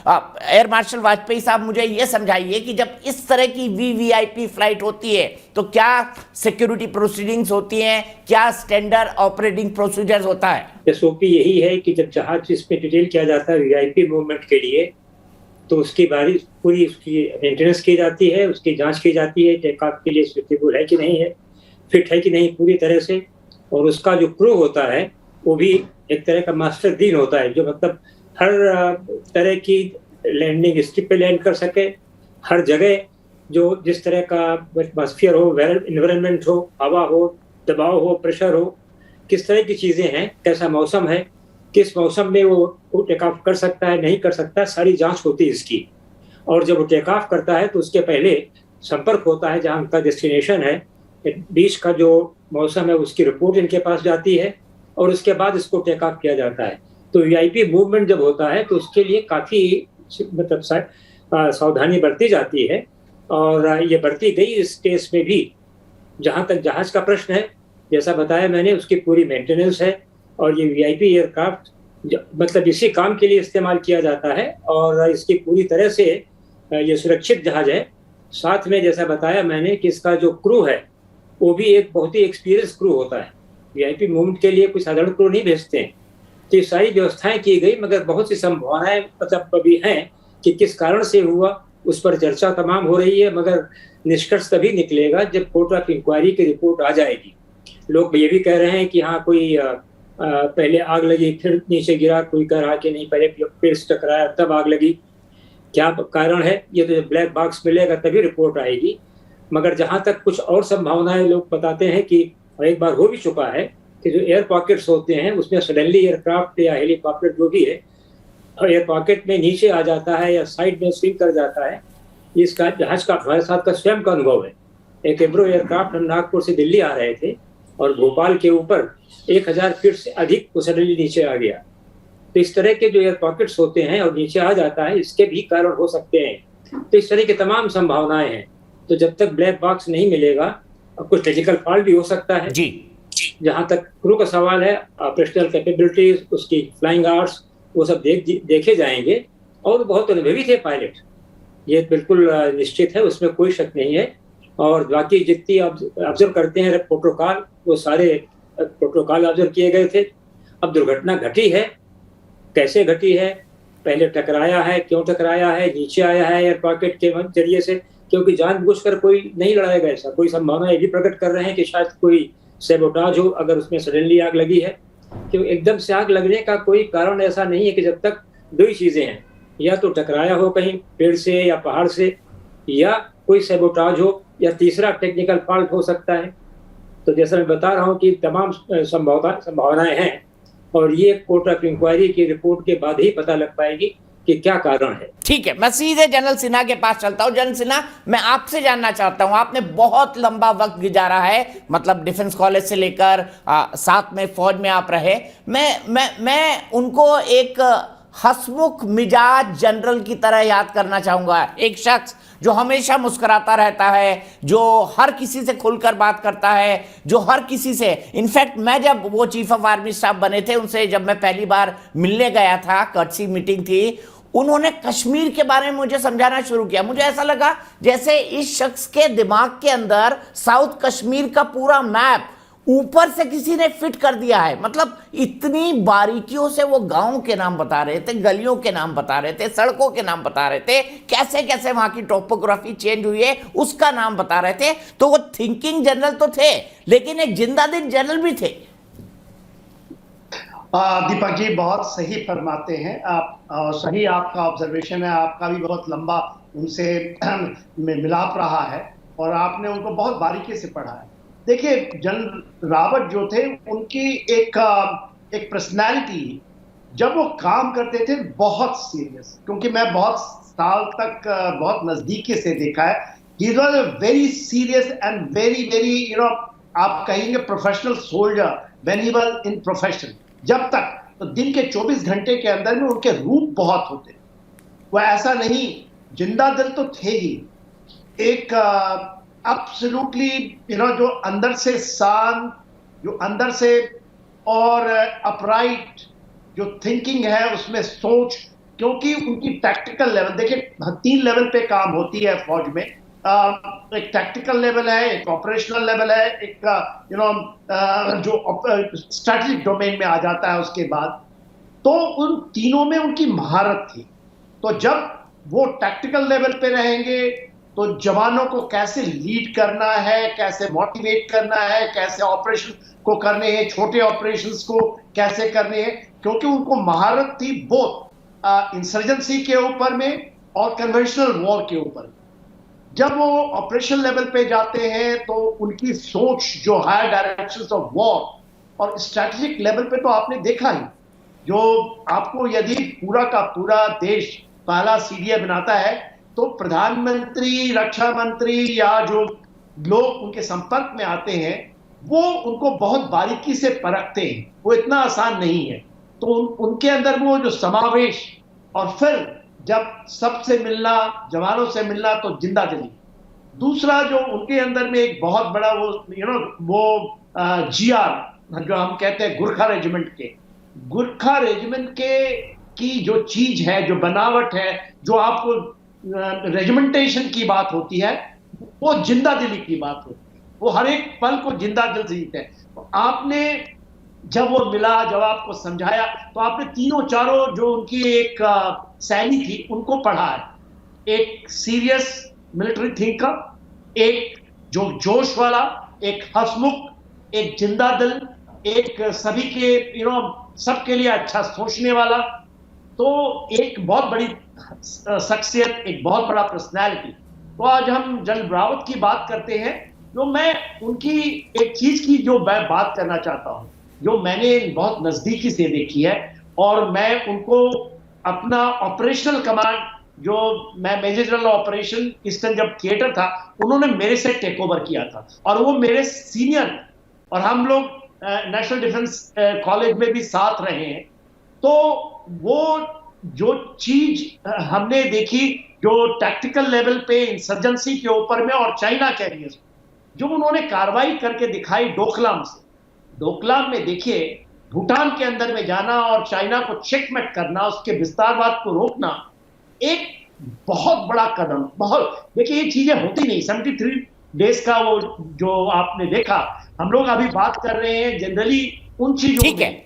Air marshal Vajpayee साहब, मुझे ये समझाइए कि जब इस तरह की वीवीआईपी फ्लाइट होती है तो क्या सिक्योरिटी प्रोसीडिंग्स होती हैं, क्या स्टैंडर्ड ऑपरेटिंग प्रोसीजर्स होता है? एसओपी यही है कि जब जहाज इसमें डिटेल किया जाता है वीआईपी मूवमेंट के लिए, तो उसकी पूरी उसकी मेंटेनेंस की जाती है, उसकी जांच की जाती है, टेक ऑफ के लिए सूटेबल है कि नहीं है, फिट है कि नहीं पूरी तरह से। और उसका जो क्रू होता है वो भी एक तरह का मास्टर दीन होता है, जो मतलब हर तरह की लैंडिंग स्ट्रिप पे लैंड कर सके, हर जगह जो जिस तरह का एटमॉस्फेयर हो, एनवायरनमेंट हो, हवा हो, दबाव हो, प्रेशर हो, किस तरह की चीजें हैं, कैसा मौसम है, किस मौसम में वो टेक ऑफ कर सकता है, नहीं कर सकता, सारी जांच होती है इसकी। और जब वो टेक ऑफ करता है तो उसके पहले संपर्क होता है जहां उनका डेस्टिनेशन है, बीच का जो मौसम है उसकी रिपोर्ट इनके पास जाती है और उसके बाद इसको टेक ऑफ किया जाता है। तो वीआईपी मूवमेंट जब होता है तो उसके लिए काफी मतलब सावधानी बरती जाती है, और ये बरती गई इस केस में भी। जहां तक जहाज का प्रश्न है, जैसा बताया मैंने, उसकी पूरी मेंटेनेंस है, और ये वीआईपी एयरक्राफ्ट मतलब इसी काम के लिए इस्तेमाल किया जाता है, और इसकी पूरी तरह से ये सुरक्षित जहाज है। साथ में जैसा बताया मैंने कि इसका जो क्रू है वो भी एक बहुत ही एक्सपीरियंस क्रू होता है। वीआईपी मूवमेंट के लिए कोई साधारण क्रू नहीं भेजते हैं। तो ये सारी व्यवस्थाएं की गई, मगर बहुत सी संभावनाएं मतलब अभी हैं कि किस कारण से हुआ, उस पर चर्चा तमाम हो रही है, मगर निष्कर्ष तभी निकलेगा जब कोर्ट ऑफ इंक्वायरी की रिपोर्ट आ जाएगी। लोग ये भी कह रहे हैं कि हाँ कोई पहले आग लगी फिर नीचे गिरा, कोई कह रहा कि नहीं पहले पेड़ से टकराया तब आग लगी। क्या कारण है ये तो जब ब्लैक बॉक्स मिलेगा तभी रिपोर्ट आएगी। मगर जहां तक कुछ और संभावनाएं लोग बताते हैं कि एक बार हो भी चुका है कि जो एयर पॉकेट्स होते हैं उसमें सडनली एयरक्राफ्ट या हेलीकॉप्टर जो भी है एयर पॉकेट में नीचे आ जाता है या साइड में स्विंग कर जाता है। इसका जहाज का हमारे साथ का स्वयं का अनुभव है। एक एब्रो एयरक्राफ्ट हम नागपुर से दिल्ली आ रहे थे और भोपाल के ऊपर 1000 फीट से अधिक सडनली नीचे आ गया। तो इस तरह के जो एयर पॉकेट्स होते हैं और नीचे आ जाता है, इसके भी कारण हो सकते हैं। तो इस तरह की तमाम संभावनाएं हैं। तो जब तक ब्लैक बॉक्स नहीं मिलेगा, कुछ टेक्निकल फॉल्ट भी हो सकता है जी। जहां तक क्रू का सवाल है, ऑपरेशनल कैपेबिलिटीज, उसकी फ्लाइंग आवर्स, वो सब देखे जाएंगे। और बहुत अनुभवी थे पायलट, ये बिल्कुल निश्चित है, उसमें कोई शक नहीं है। और बाकी जितनी ऑब्जर्व करते हैं प्रोटोकॉल, वो सारे प्रोटोकॉल ऑब्जर्व किए गए थे। अब दुर्घटना घटी है, कैसे घटी है, पहले टकराया है, क्यों टकराया है, नीचे आया है एयर पॉकेट के जरिए से, क्योंकि जानबूझकर कोई नहीं लड़ाएगा ऐसा। कोई संभावना ये भी प्रकट कर रहे हैं कि शायद कोई सैबोटाज हो अगर उसमें सडनली आग लगी है। क्योंकि एकदम से आग लगने का कोई कारण ऐसा नहीं है कि जब तक दो ही चीजें हैं, या तो टकराया हो कहीं पेड़ से या पहाड़ से, या कोई सैबोटाज हो, या तीसरा टेक्निकल फॉल्ट हो सकता है। तो जैसा मैं बता रहा हूँ कि तमाम संभावनाएं हैं, और ये कोर्ट ऑफ इंक्वायरी की रिपोर्ट के बाद ही पता लग पाएगी कि क्या कारण है। ठीक है, मैं सीधे जनरल सिन्हा के पास चलता हूं। जनरल सिन्हा, मैं आपसे जानना चाहता हूं, आपने बहुत लंबा वक्त गुजारा है, मतलब डिफेंस कॉलेज से लेकर साथ में फौज में आप रहे। मैं उनको एक हंसमुख मिजाज जनरल की तरह याद करना चाहूंगा। एक शख्स जो हमेशा मुस्कुराता रहता है, जो हर किसी से खुलकर बात करता है, जो हर किसी से, इनफैक्ट मैं जब वो चीफ ऑफ आर्मी स्टाफ बने थे, उनसे जब मैं पहली बार मिलने गया था, कर्टसी मीटिंग थी, उन्होंने कश्मीर के बारे में मुझे समझाना शुरू किया। मुझे ऐसा लगा जैसे इस शख्स के दिमाग के अंदर साउथ कश्मीर का पूरा मैप ऊपर से किसी ने फिट कर दिया है। मतलब इतनी बारीकियों से वो गांव के नाम बता रहे थे, गलियों के नाम बता रहे थे, सड़कों के नाम बता रहे थे, कैसे कैसे वहां की टोपोग्राफी चेंज हुई है उसका नाम बता रहे थे। तो वो थिंकिंग जनरल तो थे, लेकिन एक जिंदा दिल जनरल भी थे। दीपक जी बहुत सही फरमाते हैं आप, सही आपका ऑब्जर्वेशन है। आपका भी बहुत लंबा उनसे मिलाप रहा है और आपने उनको बहुत बारीकी से पढ़ा है। देखिए, जनरल रावत जो थे, उनकी एक पर्सनैलिटी, जब वो काम करते थे बहुत सीरियस, क्योंकि मैं बहुत साल तक बहुत नजदीकी से देखा है। He was a very serious and very very आप कहेंगे professional soldier when he was in profession. जब तक तो दिन के 24 घंटे के अंदर में उनके रूप बहुत होते, वो ऐसा नहीं, जिंदा दिल तो थे ही, एक एब्सोल्युटली जो अंदर से शांत, जो अंदर से और अपराइट जो थिंकिंग है, उसमें सोच क्योंकि उनकी टैक्टिकल लेवल देखिए 3 लेवल पे काम होती है फौज में। एक टैक्टिकल लेवल है, एक ऑपरेशनल लेवल है, एक जो स्ट्रेटेजिक डोमेन में आ जाता है उसके बाद। तो उन तीनों में उनकी महारत थी। तो जब वो टैक्टिकल लेवल पे रहेंगे तो जवानों को कैसे लीड करना है, कैसे मोटिवेट करना है, कैसे ऑपरेशन को करने हैं, छोटे ऑपरेशंस को कैसे करने हैं, क्योंकि उनको महारत थी बोथ इंसर्जेंसी के ऊपर में और कन्वेंशनल वॉर के ऊपर। जब वो ऑपरेशन लेवल पे जाते हैं तो उनकी सोच जो हायर डायरेक्शंस ऑफ वॉर और स्ट्रैटेजिक लेवल पे तो आपने देखा ही, जो आपको यदि पूरा का पूरा देश पहला सीडीए बनाता है तो प्रधानमंत्री, रक्षा मंत्री या जो लोग उनके संपर्क में आते हैं वो उनको बहुत बारीकी से परखते हैं। वो इतना आसान नहीं है। तो उनके अंदर वो जो समावेश और फिर जब सबसे मिलना, जवानों से मिलना तो जिंदा दिली। दूसरा जो उनके अंदर में एक बहुत बड़ा वो वो जीआर जो हम कहते हैं गुरखा रेजिमेंट के की जो चीज है, जो बनावट है, जो आपको रेजिमेंटेशन की बात होती है, वो जिंदा दिली की बात होती है। वो हर एक पल को जिंदा दिल से जीते हैं। तो आपने जब वो मिला, जब आपको समझाया, तो आपने तीनों चारों जो उनकी एक शैली थी उनको पढ़ा है। एक सीरियस मिलिट्री थिंकर, एक जो जोश वाला, एक हंसमुख, एक जिंदा दिल, एक सभी के सबके लिए अच्छा सोचने वाला। तो एक बहुत बड़ी शख्सियत, एक बहुत बड़ा पर्सनैलिटी। तो आज हम जनरल रावत की बात करते हैं। तो मैं उनकी एक चीज की जो मैं बात करना चाहता हूं, जो मैंने बहुत नजदीकी से देखी है, और मैं उनको अपना ऑपरेशनल कमांड, जो मैं मेजर जनरल ऑपरेशन ईस्टर्न जब थिएटर था, उन्होंने मेरे से टेक ओवर किया था, और वो मेरे सीनियर, और हम लोग नेशनल डिफेंस कॉलेज में भी साथ रहे हैं। तो वो जो चीज हमने देखी, जो टैक्टिकल लेवल पे इंसर्जेंसी के ऊपर में और चाइना के अगेंस्ट जो उन्होंने कार्रवाई करके दिखाई डोकलाम से, डोकलाम में देखिए भूटान के अंदर में जाना और चाइना को चेकमेट करना, उसके विस्तारवाद को रोकना, एक बहुत बड़ा कदम। बहुत देखिए ये चीजें होती नहीं। 73 डेज का वो जो आपने देखा, हम लोग अभी बात कर रहे हैं जनरली उन चीजों ठीक है।